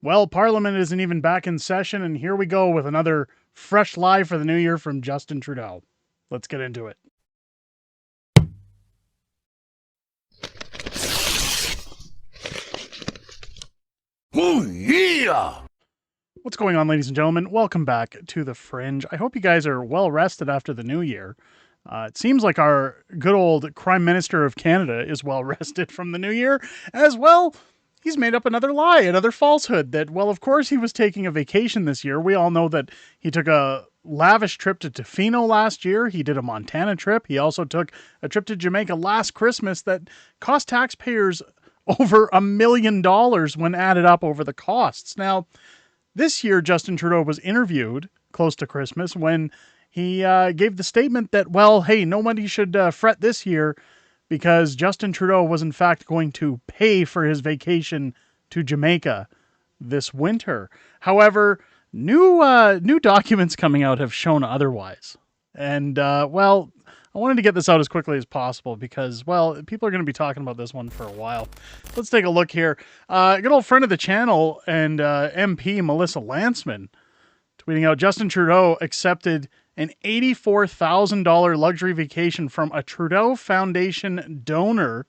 Well, Parliament isn't even back in session, and here we go with another fresh lie for the new year from Justin Trudeau. Let's get into it. Oh, yeah! What's going on, ladies and gentlemen? Welcome back to The Fringe. I hope you guys are well rested after the new year. It seems like our good old Prime Minister of Canada is well rested from the new year as well. He's made up another lie, another falsehood that, well, of course he was taking a vacation this year. We all know that he took a lavish trip to Tofino last year. He did a Montana trip. He also took a trip to Jamaica last Christmas that cost taxpayers over $1 million when added up over the costs. Now, this year, Justin Trudeau was interviewed close to Christmas when he gave the statement that, well, hey, nobody should fret this year because Justin Trudeau was in fact going to pay for his vacation to Jamaica this winter. However, new documents coming out have shown otherwise. And, well, I wanted to get this out as quickly as possible because, well, people are going to be talking about this one for a while. Let's take a look here. Good old friend of the channel and MP Melissa Lanceman tweeting out, Justin Trudeau accepted an $84,000 luxury vacation from a Trudeau Foundation donor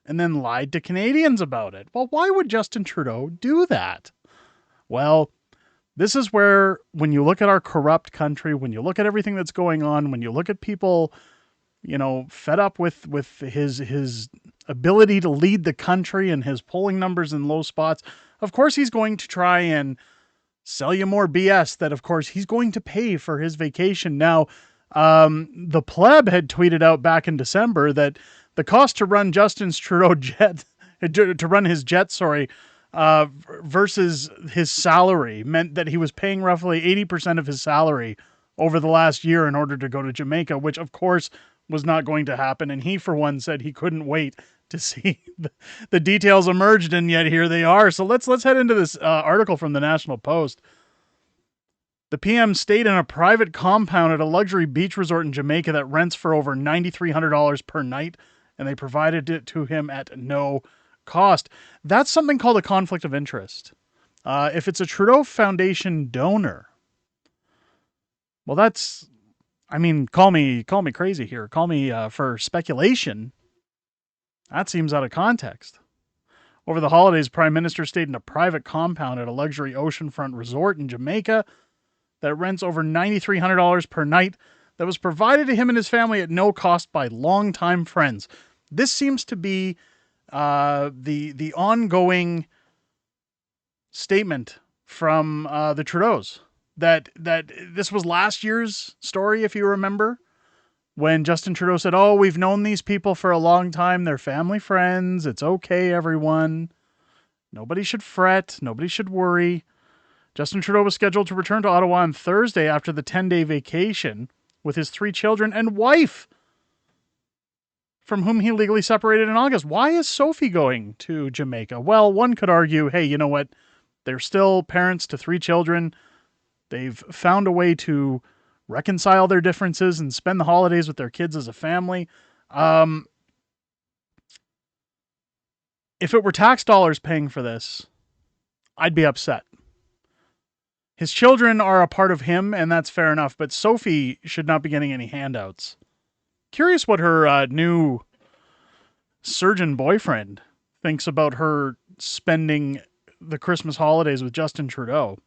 and then lied to Canadians about it. Well, why would Justin Trudeau do that? Well, this is where, when you look at our corrupt country, when you look at everything that's going on, when you look at people, you know, fed up with his ability to lead the country and his polling numbers in low spots, of course he's going to try and sell you more BS that, of course, he's going to pay for his vacation. Now, the pleb had tweeted out back in December that the cost to run Justin's Trudeau jet, to run his jet, versus his salary meant that he was paying roughly 80% of his salary over the last year in order to go to Jamaica, which of course was not going to happen. And he, for one, said he couldn't wait to see the details emerged, and yet here they are. So let's head into this article from the National Post. The PM stayed in a private compound at a luxury beach resort in Jamaica that rents for over $9,300 per night, and they provided it to him at no cost. That's something called a conflict of interest. If it's a Trudeau Foundation donor, well, that's, I mean, call me crazy here. Call me for speculation. That seems out of context. Over the holidays, Prime Minister stayed in a private compound at a luxury oceanfront resort in Jamaica that rents over $9,300 per night that was provided to him and his family at no cost by longtime friends. This seems to be the ongoing statement from the Trudeaus that this was last year's story, if you remember, when Justin Trudeau said, oh, we've known these people for a long time. They're family friends. It's okay, everyone. Nobody should fret. Nobody should worry. Justin Trudeau was scheduled to return to Ottawa on Thursday after the 10-day vacation with his 3 children and wife, from whom he legally separated in August. Why is Sophie going to Jamaica? Well, one could argue, hey, you know what? They're still parents to 3 children. They've found a way to reconcile their differences and spend the holidays with their kids as a family. If it were tax dollars paying for this, I'd be upset. His children are a part of him, and that's fair enough, but Sophie should not be getting any handouts. Curious what her new surgeon boyfriend thinks about her spending the Christmas holidays with Justin Trudeau.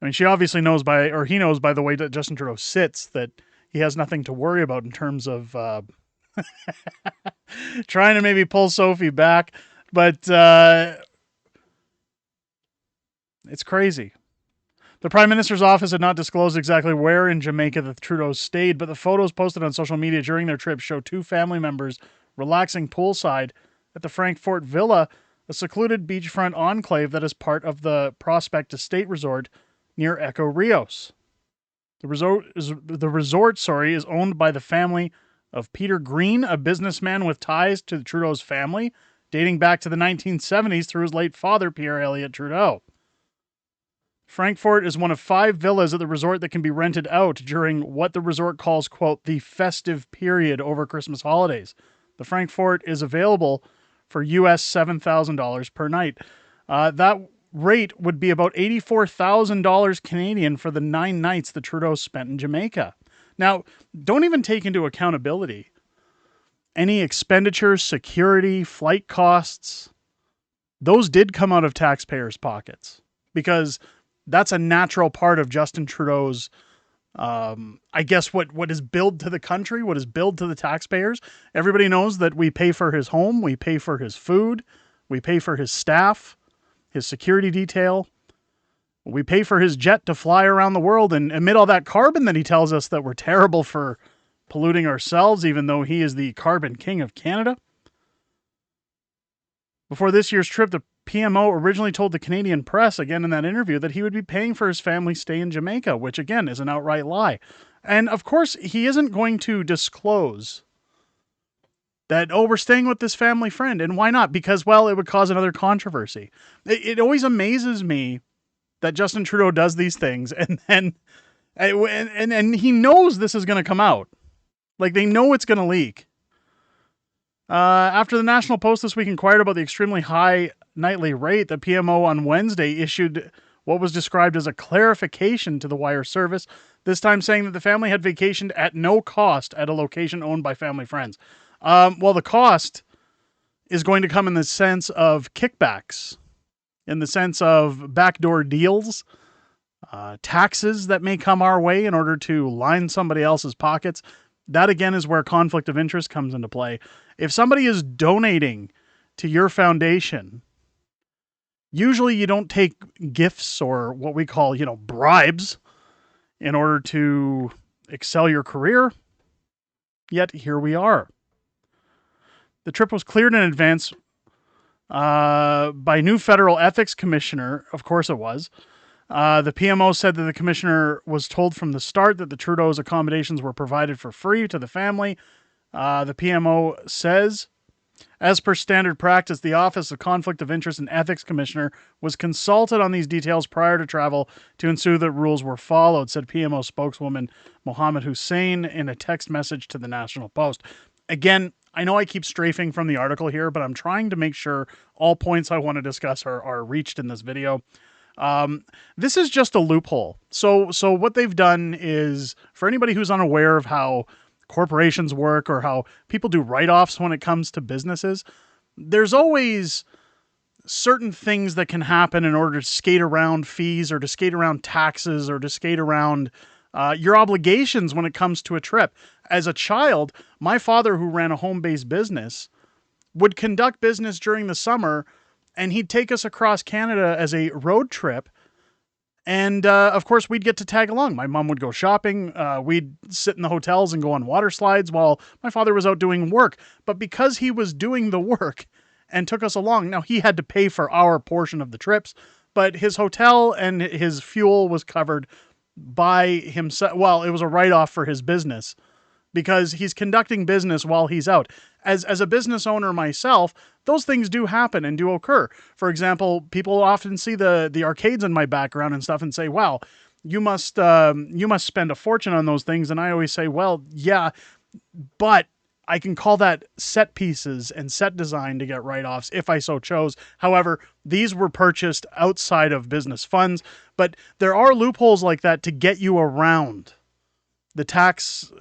I mean, she obviously knows he knows by the way that Justin Trudeau sits that he has nothing to worry about in terms of trying to maybe pull Sophie back. But it's crazy. The Prime Minister's office had not disclosed exactly where in Jamaica the Trudeaus stayed, but the photos posted on social media during their trip show 2 family members relaxing poolside at the Frankfort Villa, a secluded beachfront enclave that is part of the Prospect Estate Resort near Echo Rios. The resort is owned by the family of Peter Green, a businessman with ties to the Trudeau's family, dating back to the 1970s through his late father, Pierre Elliott Trudeau. Frankfort is one of 5 villas at the resort that can be rented out during what the resort calls, quote, the festive period over Christmas holidays. The Frankfort is available for US $7,000 per night. That rate would be about $84,000 Canadian for the 9 nights that Trudeau spent in Jamaica. Now, don't even take into accountability any expenditures, security, flight costs. Those did come out of taxpayers' pockets because that's a natural part of Justin Trudeau's, I guess, what is billed to the country, what is billed to the taxpayers. Everybody knows that we pay for his home, we pay for his food, we pay for his staff, his security detail. We pay for his jet to fly around the world and emit all that carbon that he tells us that we're terrible for polluting ourselves, even though he is the carbon king of Canada. Before this year's trip, the PMO originally told the Canadian press, again in that interview, that he would be paying for his family's stay in Jamaica, which again is an outright lie. And of course, he isn't going to disclose that, oh, we're staying with this family friend. And why not? Because, well, it would cause another controversy. It always amazes me that Justin Trudeau does these things and then and he knows this is going to come out. Like, they know it's going to leak. After the National Post this week inquired about the extremely high nightly rate, the PMO on Wednesday issued what was described as a clarification to the wire service, this time saying that the family had vacationed at no cost at a location owned by family friends. Well, the cost is going to come in the sense of kickbacks, in the sense of backdoor deals, taxes that may come our way in order to line somebody else's pockets. That, again, is where conflict of interest comes into play. If somebody is donating to your foundation, usually you don't take gifts or what we call, bribes in order to excel your career. Yet here we are. The trip was cleared in advance by new federal ethics commissioner. Of course it was. The PMO said that the commissioner was told from the start that the Trudeau's accommodations were provided for free to the family. The PMO says, as per standard practice, the Office of Conflict of Interest and Ethics Commissioner was consulted on these details prior to travel to ensure that rules were followed, said PMO spokeswoman Mohammed Hussein in a text message to the National Post. Again, I know I keep strafing from the article here, but I'm trying to make sure all points I want to discuss are reached in this video. This is just a loophole. So what they've done is, for anybody who's unaware of how corporations work or how people do write-offs when it comes to businesses, there's always certain things that can happen in order to skate around fees or to skate around taxes or to skate around your obligations when it comes to a trip. As a child, my father, who ran a home-based business, would conduct business during the summer, and he'd take us across Canada as a road trip. And, of course, we'd get to tag along. My mom would go shopping. We'd sit in the hotels and go on water slides while my father was out doing work. But because he was doing the work and took us along, now he had to pay for our portion of the trips, but his hotel and his fuel was covered by himself. Well, it was a write-off for his business because he's conducting business while he's out. As a business owner myself, those things do happen and do occur. For example, people often see the arcades in my background and stuff and say, wow, you must spend a fortune on those things. And I always say, well, yeah, but I can call that set pieces and set design to get write-offs if I so chose. However, these were purchased outside of business funds, but there are loopholes like that to get you around the tax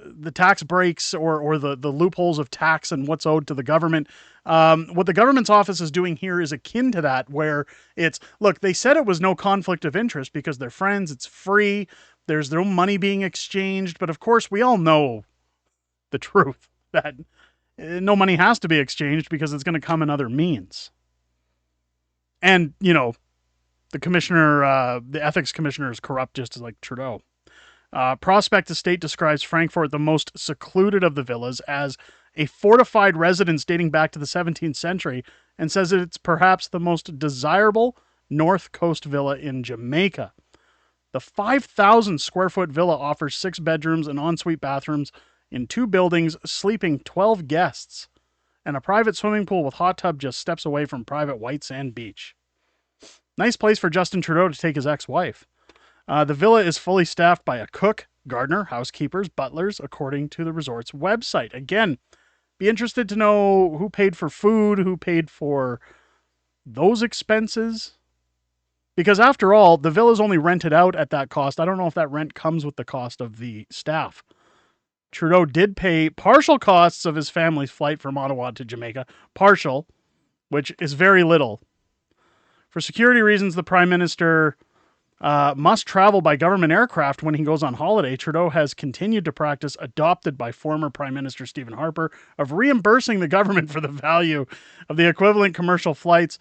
breaks or the loopholes of tax and what's owed to the government. What the government's office is doing here is akin to that, where it's, look, they said it was no conflict of interest because they're friends, it's free, there's no money being exchanged, but of course we all know the truth, that no money has to be exchanged because it's going to come in other means. And, the commissioner, the ethics commissioner is corrupt just as like Trudeau. Prospect Estate describes Frankfurt, the most secluded of the villas, as a fortified residence dating back to the 17th century, and says that it's perhaps the most desirable North Coast villa in Jamaica. The 5,000 square foot villa offers 6 bedrooms and ensuite bathrooms in 2 buildings, sleeping 12 guests, and a private swimming pool with hot tub just steps away from private white sand beach. Nice place for Justin Trudeau to take his ex-wife. The villa is fully staffed by a cook, gardener, housekeepers, butlers, according to the resort's website. Again, be interested to know who paid for food, who paid for those expenses. Because after all, the villa's only rented out at that cost. I don't know if that rent comes with the cost of the staff. Trudeau did pay partial costs of his family's flight from Ottawa to Jamaica. Partial, which is very little. For security reasons, the Prime Minister must travel by government aircraft when he goes on holiday. Trudeau has continued to practice, adopted by former Prime Minister Stephen Harper, of reimbursing the government for the value of the equivalent commercial flights,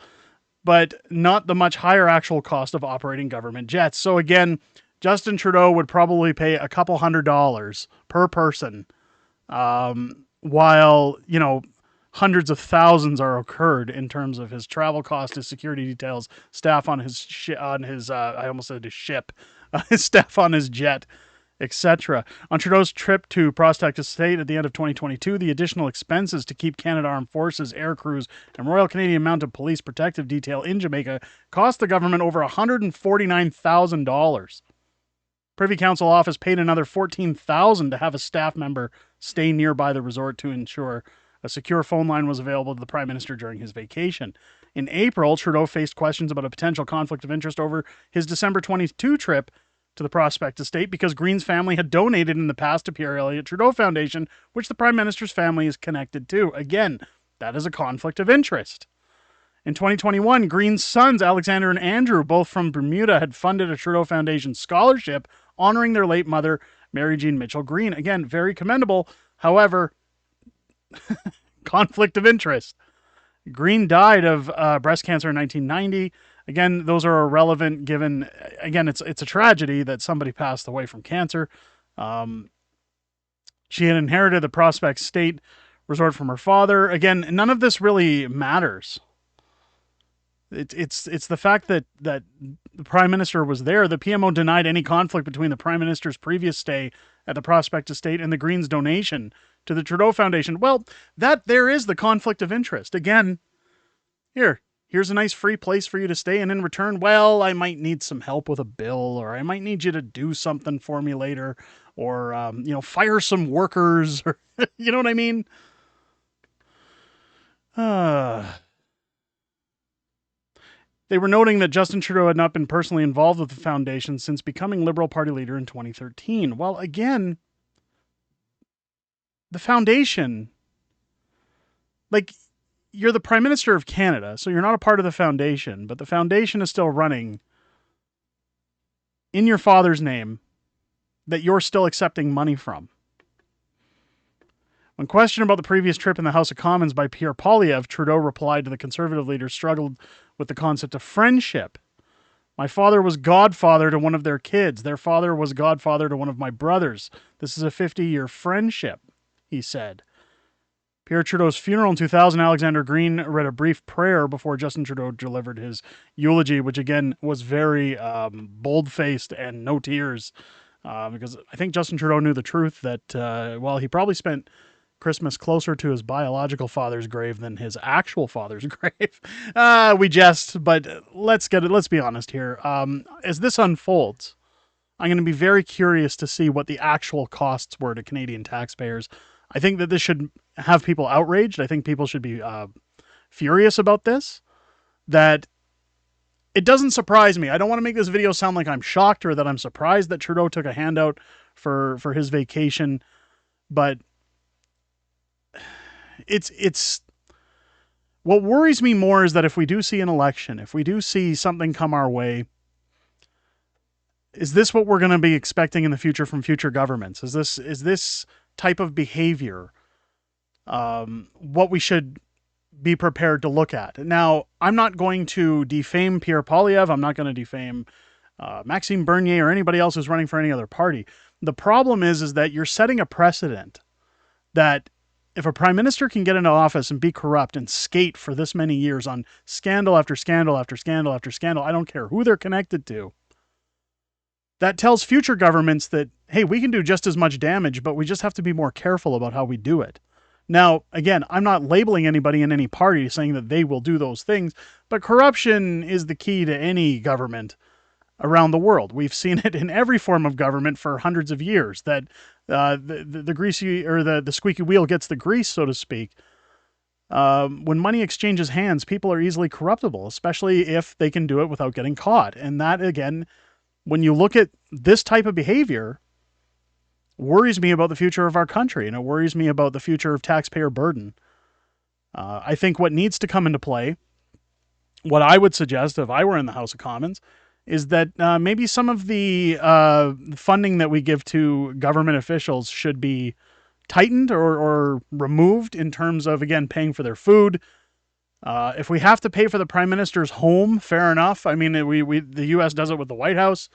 but not the much higher actual cost of operating government jets. So again, Justin Trudeau would probably pay a couple $100 per person, while, hundreds of thousands are incurred in terms of his travel costs, his security details, staff on his I almost said his ship, his staff on his jet, etc. On Trudeau's trip to Prospect Estate at the end of 2022, the additional expenses to keep Canada Armed Forces, Air Crews, and Royal Canadian Mounted Police Protective Detail in Jamaica cost the government over $149,000. Privy Council office paid another $14,000 to have a staff member stay nearby the resort to ensure a secure phone line was available to the Prime Minister during his vacation. In April, Trudeau faced questions about a potential conflict of interest over his December 22 trip to the Prospect Estate because Green's family had donated in the past to Pierre Elliott Trudeau Foundation, which the Prime Minister's family is connected to. Again, that is a conflict of interest. In 2021, Green's sons, Alexander and Andrew, both from Bermuda, had funded a Trudeau Foundation scholarship honoring their late mother, Mary Jean Mitchell Green. Again, very commendable. However, conflict of interest. Green died of breast cancer in 1990. Again, those are irrelevant given, again, it's a tragedy that somebody passed away from cancer. She had inherited the Prospect State Resort from her father. Again, none of this really matters. It's the fact that the Prime Minister was there. The PMO denied any conflict between the Prime Minister's previous stay at the Prospect Estate and the Greens' donation to the Trudeau Foundation. Well, there is the conflict of interest. Again, here's a nice free place for you to stay, and in return, well, I might need some help with a bill, or I might need you to do something for me later, or fire some workers, or you know what I mean? They were noting that Justin Trudeau had not been personally involved with the foundation since becoming Liberal Party leader in 2013. Well, again, the foundation, you're the Prime Minister of Canada, so you're not a part of the foundation, but the foundation is still running in your father's name that you're still accepting money from. When questioned about the previous trip in the House of Commons by Pierre Poilievre, Trudeau replied to the Conservative leader struggled with the concept of friendship. My father was godfather to one of their kids. Their father was godfather to one of my brothers. This is a 50-year friendship, he said. Pierre Trudeau's funeral in 2000, Alexander Green read a brief prayer before Justin Trudeau delivered his eulogy, which again was very bold-faced and no tears, because I think Justin Trudeau knew the truth that, he probably spent Christmas closer to his biological father's grave than his actual father's grave. We jest, but let's be honest here. As this unfolds, I'm going to be very curious to see what the actual costs were to Canadian taxpayers. I think that this should have people outraged. I think people should be furious about this. That it doesn't surprise me. I don't want to make this video sound like I'm shocked or that I'm surprised that Trudeau took a handout for his vacation, but it's what worries me more is that if we do see an election, if we do see something come our way, is this what we're going to be expecting in the future from future governments? Is this type of behavior what we should be prepared to look at? Now, I'm not going to defame Pierre Poilievre. I'm not going to defame Maxime Bernier or anybody else who's running for any other party. The problem is that you're setting a precedent that if a prime minister can get into office and be corrupt and skate for this many years on scandal after scandal after scandal after scandal, I don't care who they're connected to, that tells future governments that, hey, we can do just as much damage, but we just have to be more careful about how we do it. Now, again, I'm not labeling anybody in any party saying that they will do those things, but corruption is the key to any government around the world. We've seen it in every form of government for hundreds of years, that the greasy or the squeaky wheel gets the grease, so to speak. When money exchanges hands, people are easily corruptible, especially if they can do it without getting caught. And that, again, when you look at this type of behavior, worries me about the future of our country, and it worries me about the future of taxpayer burden. I think what needs to come into play, what I would suggest if I were in the House of Commons, is that maybe some of the funding that we give to government officials should be tightened or removed in terms of, again, paying for their food. If we have to pay for the prime minister's home, fair enough. I mean, the U.S. does it with the White House.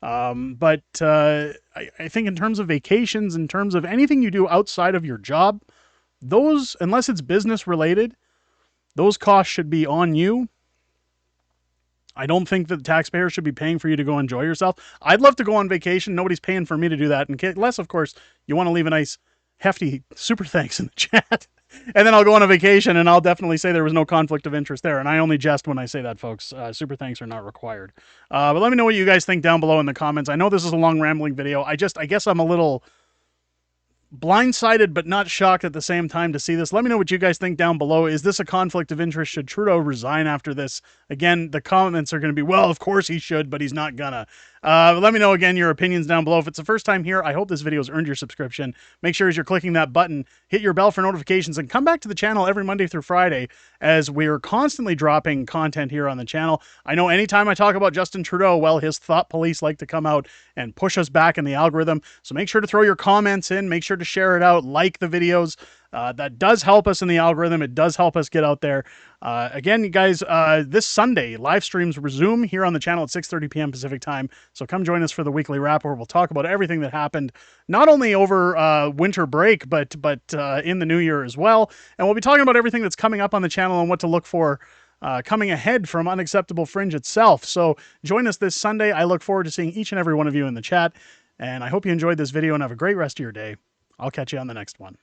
But I think in terms of vacations, in terms of anything you do outside of your job, those, unless it's business related, those costs should be on you. I don't think that the taxpayer should be paying for you to go enjoy yourself. I'd love to go on vacation. Nobody's paying for me to do that. Unless, of course, you want to leave a nice, hefty super thanks in the chat. And then I'll go on a vacation and I'll definitely say there was no conflict of interest there. And I only jest when I say that, folks. Super thanks are not required. But let me know what you guys think down below in the comments. I know this is a long rambling video. I guess I'm a little blindsided but not shocked at the same time to see this. Let me know what you guys think down below. Is this a conflict of interest? Should Trudeau resign after this? Again, the comments are going to be, well, of course he should, but he's not gonna. Let me know, again, your opinions down below. If it's the first time here, I hope this video has earned your subscription. Make sure as you're clicking that button, hit your bell for notifications, and come back to the channel every Monday through Friday as we're constantly dropping content here on the channel. I know anytime I talk about Justin Trudeau, well, his thought police like to come out and push us back in the algorithm. So make sure to throw your comments in. Make sure to share it out, like the videos. That does help us in the algorithm. It does help us get out there. Again, you guys, this Sunday, live streams resume here on the channel at 6:30 p.m. Pacific time. So come join us for the weekly wrap where we'll talk about everything that happened, not only over winter break, but in the new year as well. And we'll be talking about everything that's coming up on the channel and what to look for coming ahead from Unacceptable Fringe itself. So join us this Sunday. I look forward to seeing each and every one of you in the chat. And I hope you enjoyed this video and have a great rest of your day. I'll catch you on the next one.